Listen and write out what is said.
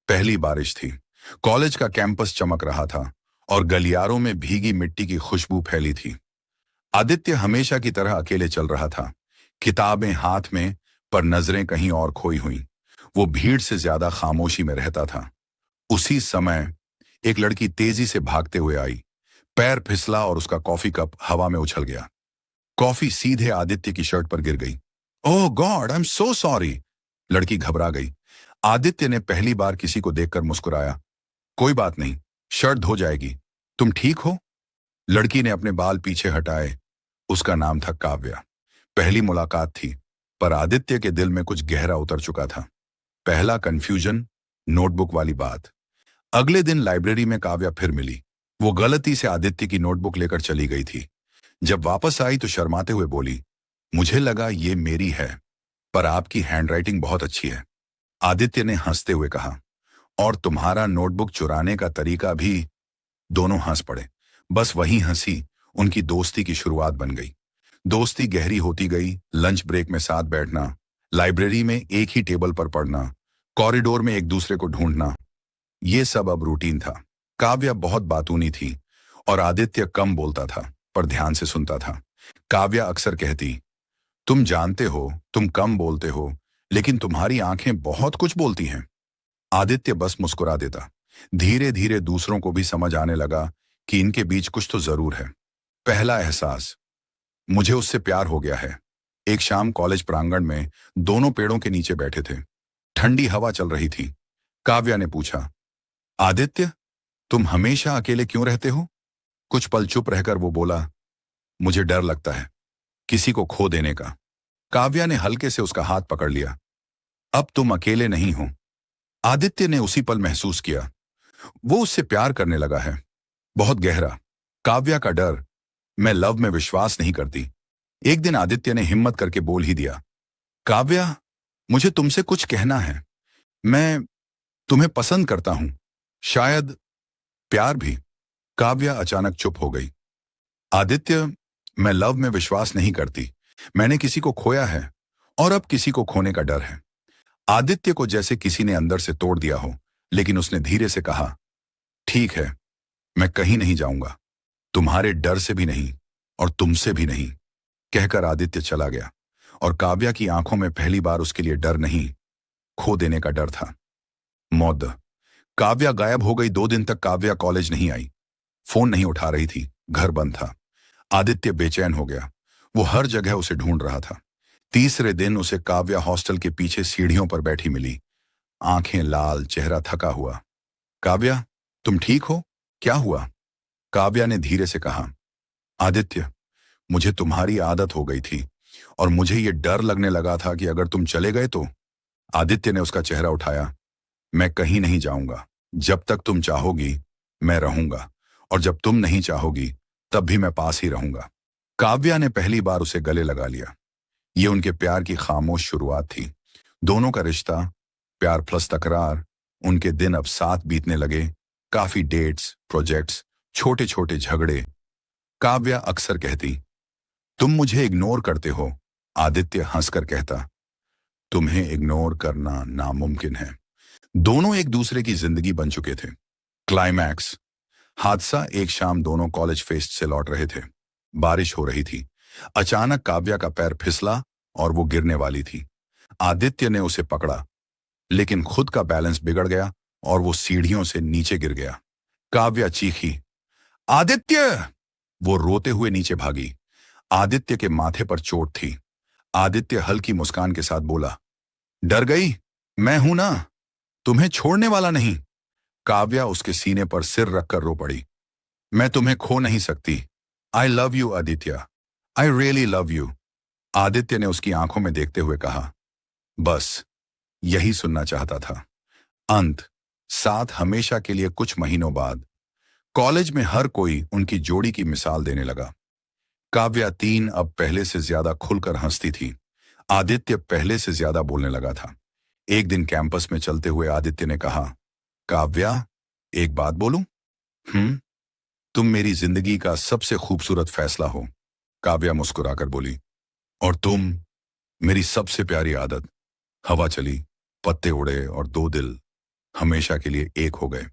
पहली बारिश थी। कॉलेज का कैंपस चमक रहा था और गलियारों में भीगी मिट्टी की खुशबू फैली थी। आदित्य हमेशा की तरह अकेले चल रहा था, किताबें हाथ में, पर नजरें कहीं और खोई हुई। वो भीड़ से ज्यादा खामोशी में रहता था। उसी समय एक लड़की तेजी से भागते हुए आई। पैर फिसला और उसका कॉफी कप हवा में उछल गया। कॉफी सीधे आदित्य की शर्ट पर गिर गई। Oh god, I am so sorry. लड़की घबरा गई। आदित्य ने पहली बार किसी को देखकर मुस्कुराया। कोई बात नहीं, शर्ट धो जाएगी। तुम ठीक हो? लड़की ने अपने बाल पीछे हटाए। उसका नाम था काव्या। पहली मुलाकात थी, पर आदित्य के दिल में कुछ गहरा उतर चुका था। पहला कंफ्यूजन, नोटबुक वाली बात। अगले दिन लाइब्रेरी में काव्या फिर मिली। वो गलती से आदित्य की नोटबुक लेकर चली गई थी। जब वापस आई तो शर्माते हुए बोली, मुझे लगा ये मेरी है, पर आपकी हैंडराइटिंग बहुत अच्छी है। आदित्य ने हंसते हुए कहा, और तुम्हारा नोटबुक चुराने का तरीका भी। दोनों हंस पड़े। बस वही हंसी उनकी दोस्ती की शुरुआत बन गई। दोस्ती गहरी होती गई। लंच ब्रेक में साथ बैठना, लाइब्रेरी में एक ही टेबल पर पढ़ना, कॉरिडोर में एक दूसरे को ढूंढना, ये सब अब रूटीन था। काव्या बहुत बातूनी थी और आदित्य कम बोलता था, पर ध्यान से सुनता था। काव्या अक्सर कहती, तुम जानते हो तुम कम बोलते हो, लेकिन तुम्हारी आंखें बहुत कुछ बोलती हैं। आदित्य बस मुस्कुरा देता। धीरे धीरे दूसरों को भी समझ आने लगा कि इनके बीच कुछ तो जरूर है। पहला एहसास, मुझे उससे प्यार हो गया है। एक शाम कॉलेज प्रांगण में दोनों पेड़ों के नीचे बैठे थे। ठंडी हवा चल रही थी। काव्या ने पूछा, आदित्य, तुम हमेशा अकेले क्यों रहते हो? कुछ पल चुप रहकर वो बोला, मुझे डर लगता है किसी को खो देने का। काव्या ने हल्के से उसका हाथ पकड़ लिया। अब तुम अकेले नहीं हो। आदित्य ने उसी पल महसूस किया, वो उससे प्यार करने लगा है, बहुत गहरा। काव्या का डर, मैं लव में विश्वास नहीं करती। एक दिन आदित्य ने हिम्मत करके बोल ही दिया, काव्या, मुझे तुमसे कुछ कहना है। मैं तुम्हें पसंद करता हूं, शायद प्यार भी। काव्या अचानक चुप हो गई। आदित्य, मैं लव में विश्वास नहीं करती। मैंने किसी को खोया है और अब किसी को खोने का डर है। आदित्य को जैसे किसी ने अंदर से तोड़ दिया हो, लेकिन उसने धीरे से कहा, ठीक है, मैं कहीं नहीं जाऊंगा, तुम्हारे डर से भी नहीं और तुमसे भी नहीं। कहकर आदित्य चला गया और काव्या की आंखों में पहली बार उसके लिए डर नहीं, खो देने का डर था। मौत। काव्या गायब हो गई। 2 दिन तक काव्या कॉलेज नहीं आई। फोन नहीं उठा रही थी, घर बंद था। आदित्य बेचैन हो गया। वो हर जगह उसे ढूंढ रहा था। तीसरे दिन उसे काव्या हॉस्टल के पीछे सीढ़ियों पर बैठी मिली, आंखें लाल, चेहरा थका हुआ। काव्या, तुम ठीक हो? क्या हुआ? काव्या ने धीरे से कहा, आदित्य, मुझे तुम्हारी आदत हो गई थी और मुझे ये डर लगने लगा था कि अगर तुम चले गए तो। आदित्य ने उसका चेहरा उठाया, मैं कहीं नहीं जाऊंगा। जब तक तुम चाहोगी मैं रहूंगा, और जब तुम नहीं चाहोगी तब भी मैं पास ही रहूंगा। काव्या ने पहली बार उसे गले लगा लिया। ये उनके प्यार की खामोश शुरुआत थी। दोनों का रिश्ता, प्यार प्लस तकरार। उनके दिन अब साथ बीतने लगे। काफी डेट्स, प्रोजेक्ट्स, छोटे छोटे झगड़े। काव्या अक्सर कहती, तुम मुझे इग्नोर करते हो। आदित्य हंसकर कहता, तुम्हें इग्नोर करना नामुमकिन है। दोनों एक दूसरे की जिंदगी बन चुके थे। क्लाइमैक्स। हादसा। एक शाम दोनों कॉलेज फेस्ट से लौट रहे थे। बारिश हो रही थी। अचानक काव्या का पैर फिसला और वो गिरने वाली थी। आदित्य ने उसे पकड़ा, लेकिन खुद का बैलेंस बिगड़ गया और वो सीढ़ियों से नीचे गिर गया। काव्या चीखी, आदित्य! वो रोते हुए नीचे भागी। आदित्य के माथे पर चोट थी। आदित्य हल्की मुस्कान के साथ बोला, डर गई? मैं हूं ना, तुम्हें छोड़ने वाला नहीं। काव्या उसके सीने पर सिर रखकर रो पड़ी। मैं तुम्हें खो नहीं सकती। I love you Aditya, I really love you. Aditya ने उसकी आंखों में देखते हुए कहा, बस यही सुनना चाहता था। अंत। साथ हमेशा के लिए। कुछ महीनों बाद कॉलेज में हर कोई उनकी जोड़ी की मिसाल देने लगा। काव्या 3 अब पहले से ज्यादा खुलकर हंसती थी। आदित्य पहले से ज्यादा बोलने लगा था। एक दिन कैंपस में चलते हुए आदित्य ने कहा, काव्या, एक बात बोलूं? तुम मेरी जिंदगी का सबसे खूबसूरत फैसला हो। काव्या मुस्कुराकर बोली, और तुम मेरी सबसे प्यारी आदत। हवा चली, पत्ते उड़े और 2 दिल हमेशा के लिए एक हो गए।